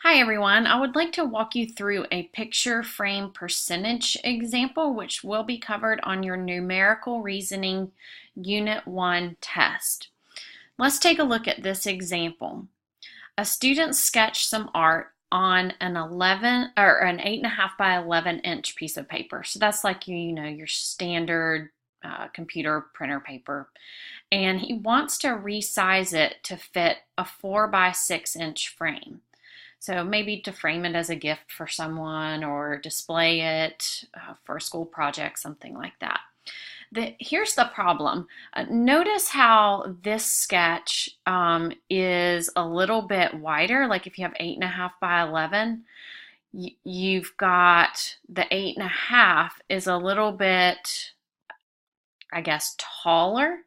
Hi everyone, I would like to walk you through a picture frame percentage example which will be covered on your numerical reasoning unit 1 test. Let's take a look at this example. A student sketched some art on an 8.5 by 11 inch piece of paper. So that's like your standard computer printer paper. And he wants to resize it to fit a 4 by 6 inch frame. So maybe to frame it as a gift for someone or display it for a school project, something like that. Here's the problem. Notice how this sketch is a little bit wider. Like if you have 8.5 by 11, you've got the 8.5 is a little bit, I guess, taller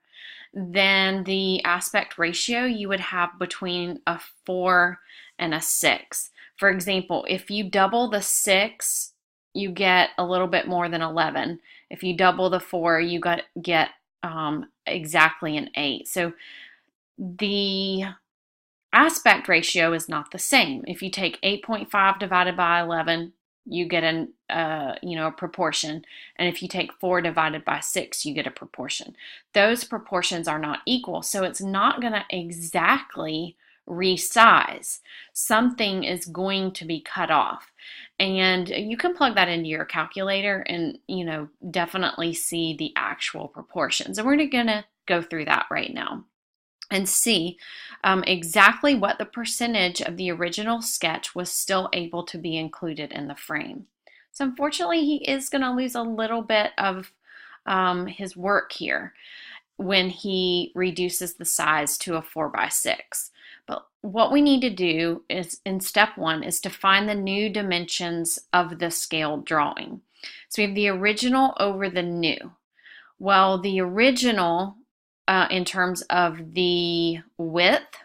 than the aspect ratio you would have between a 4 and a 6. For example, if you double the 6, you get a little bit more than 11. If you double the 4, you get exactly an 8. So the aspect ratio is not the same. If you take 8.5 divided by 11, you get a proportion, and if you take 4 divided by 6, you get a proportion. Those proportions are not equal, so it's not going to exactly resize. Something is going to be cut off, and you can plug that into your calculator and definitely see the actual proportions, and we're going to go through that right now and see exactly what the percentage of the original sketch was still able to be included in the frame. So unfortunately, he is going to lose a little bit of his work here when he reduces the size to a 4 by 6. But what we need to do is, in step 1, is to find the new dimensions of the scaled drawing. So we have the original over the new. Well, the original, in terms of the width,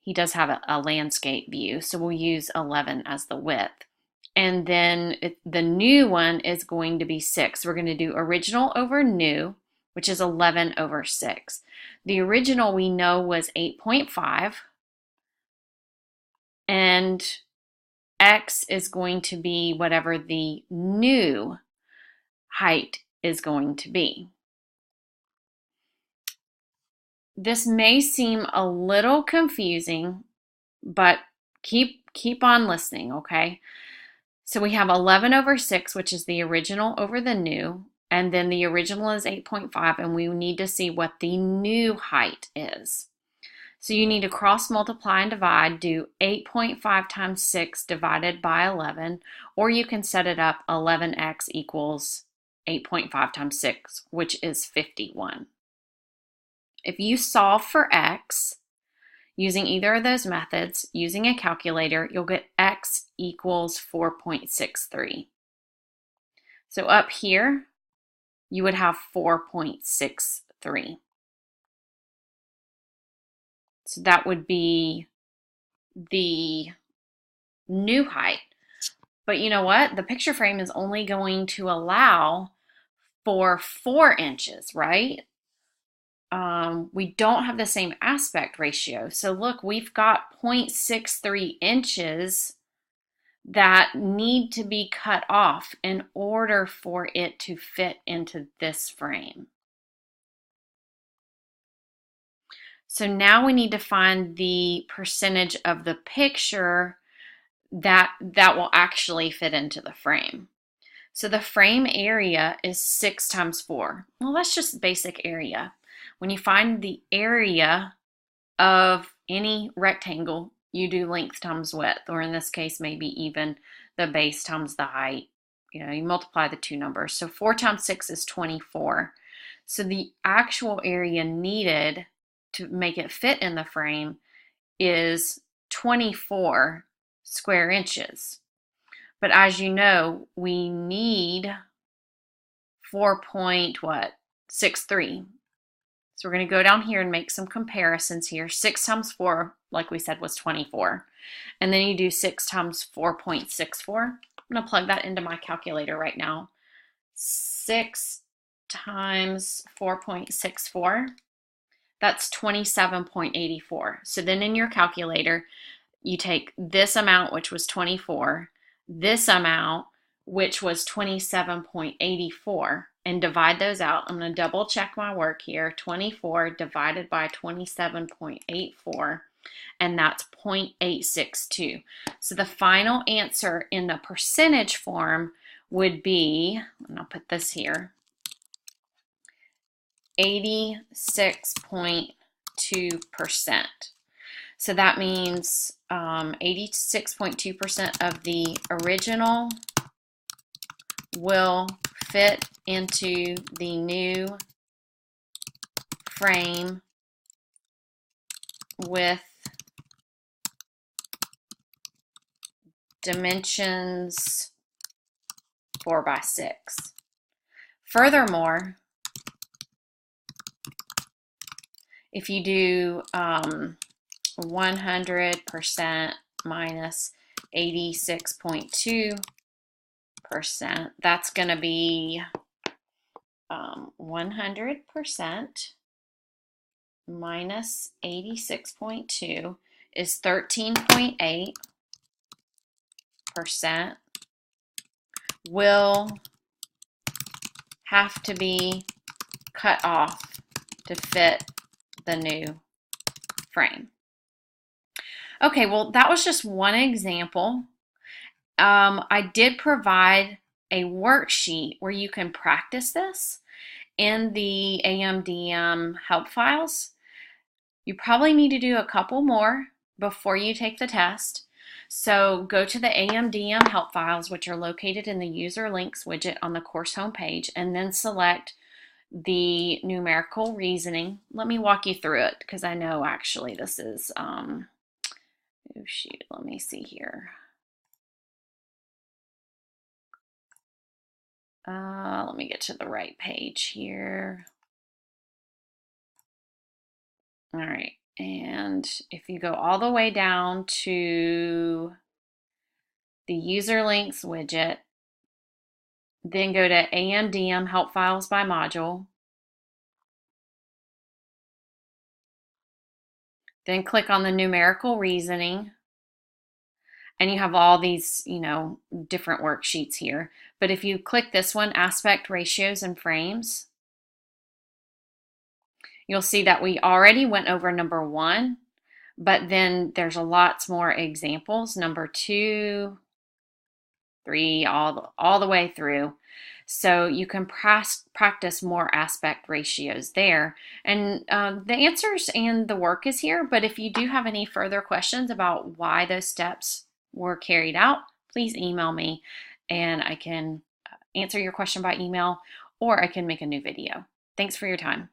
he does have a landscape view, so we'll use 11 as the width. And then the new one is going to be 6. We're going to do original over new, which is 11 over 6. The original we know was 8.5, and x is going to be whatever the new height is going to be. This may seem a little confusing, but keep on listening, okay? So we have 11 over 6, which is the original over the new, and then the original is 8.5, and we need to see what the new height is. So you need to cross multiply and divide, do 8.5 times 6 divided by 11, or you can set it up 11x equals 8.5 times 6, which is 51. If you solve for x using either of those methods, using a calculator, you'll get x equals 4.63. So up here, you would have 4.63. So that would be the new height. But you know what? The picture frame is only going to allow for 4 inches, right? We don't have the same aspect ratio. So look, we've got 0.63 inches that need to be cut off in order for it to fit into this frame. So now we need to find the percentage of the picture that will actually fit into the frame. So the frame area is 6 times 4. Well, that's just basic area. When you find the area of any rectangle, you do length times width, or in this case, maybe even the base times the height. You multiply the two numbers. So 4 times 6 is 24. So the actual area needed to make it fit in the frame is 24 square inches. But as you know, we need 4.63. So we're going to go down here and make some comparisons here. 6 times 4, like we said, was 24. And then you do 6 times 4.64. I'm going to plug that into my calculator right now. 6 times 4.64, that's 27.84. So then in your calculator, you take this amount, which was 24, this amount, which was 27.84, and divide those out. I'm going to double check my work here. 24 divided by 27.84, and that's 0.862. So the final answer in the percentage form would be, and I'll put this here, 86.2%. So that means 86.2% of the original will fit into the new frame with dimensions 4 by 6. Furthermore, if you do 100% minus 86.2%, that's going to be 100% minus 86.2 is 13.8%, will have to be cut off to fit the new frame. Okay, well, that was just one example. I did provide a worksheet where you can practice this in the AMDM help files. You probably need to do a couple more before you take the test. So go to the AMDM help files, which are located in the user links widget on the course homepage, and then select the numerical reasoning. Let me walk you through it because I know actually this is, oh shoot, let me see here. Let me get to the right page here. All right, and if you go all the way down to the user links widget, then go to AMDM help files by module, then click on the numerical reasoning, and you have all these, different worksheets here. But if you click this one, aspect ratios and frames, you'll see that we already went over number 1, but then there's lots more examples, number 2, 3, all the way through. So you can practice more aspect ratios there. And the answers and the work is here, but if you do have any further questions about why those steps were carried out, please email me and I can answer your question by email, or I can make a new video. Thanks for your time.